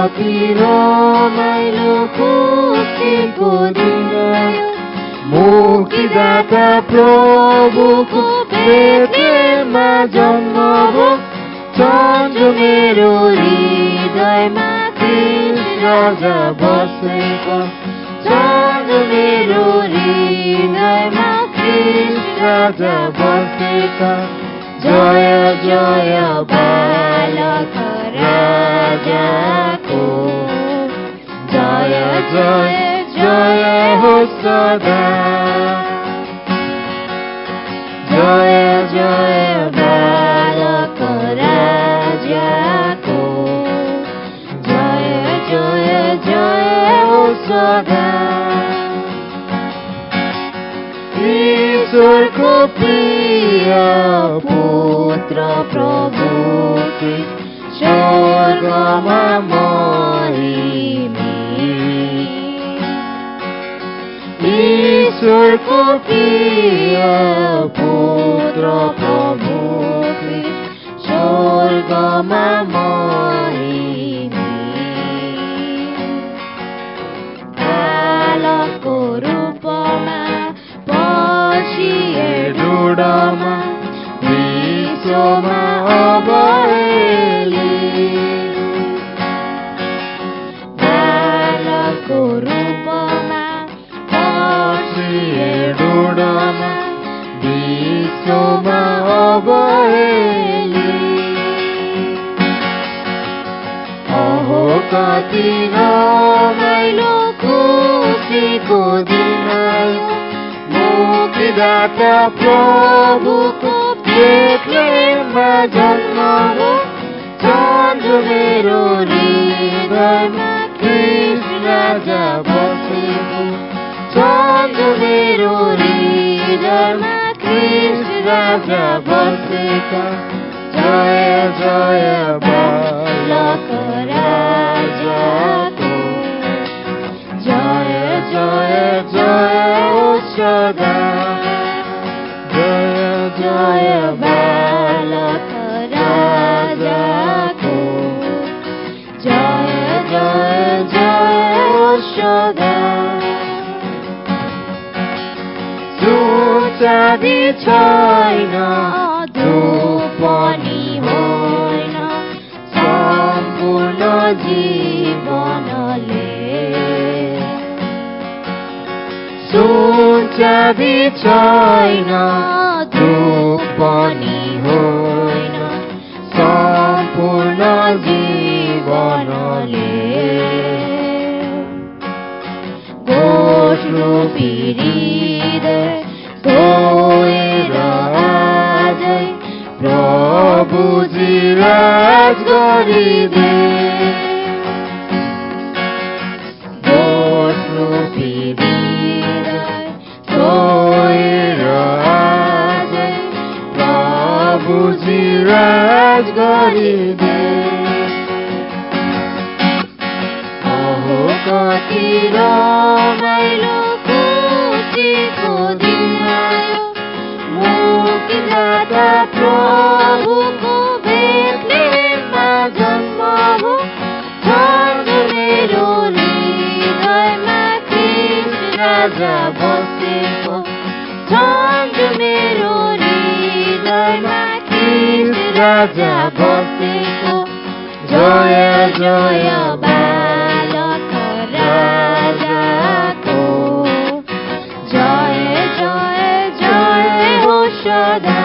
कति रमाइलो खुसीको दिन आयो, मुक्तिदाता प्रभुको बेथलेहममा जन्म भयो। सन्जो मेरो हृदयमा ख्रीष्ट राजा बसेका, सन्जो मेरो हृदयमा ख्रीष्ट राजा बसेका। जय जय बालक राजाको, जय जय जय हो सदा। जय जय बालक राजाको, जय जय जय हो सदा। ईश्वरको प्रिय पुत्र प्रभु स्वर्गमा महिमी। ईश्वरको प्रिय पुत्र प्रभु स्वर्गमा महिमी। बालकको रूपमा पसिए ढुँडमा विश्वमा अब बालकको रूपमा पसिए ढुँडमा विश्वमा अब अहो कति रमाइलो खुसीको दिन आयो, मुक्तिदाता प्रभुको बेथलेहममा जन्म भयो। सन्जो मेरो हृदयमा ख्रीष्ट राजा बसेको, सन्जो मेरो हृदयमा ख्रीष्ट राजा बसेका। जय जय बालक राजाको, जय जय जय हो सदा। जय जय बालक राजाको, जय जय जय हो सदा। सुन चाँदी छैन, धूप पनि होइन, सम्पूर्ण जीवनले। सुन चाँदी छैन, धूप पनि होइन, सम्पूर्ण जीवनले। घोषरूपी हृदय धोएर आजै प्रभुजी राज गरिदे। घोषरूपी हृदय धोएर आजै प्रभुजी राज गरिदे। अहो कति रमाइलो खुसीको दिन आयो, मुक्तिदाता प्रभुको बेथलेहममा जन्म भयो। सन्जो मेरो हृदयमा ख्रीष्ट राजा बसेको, सन्जो मेरो हृदयमा ख्रीष्ट राजा बसेको। जय जय बालक राजाको, जय जय जय हो सदा।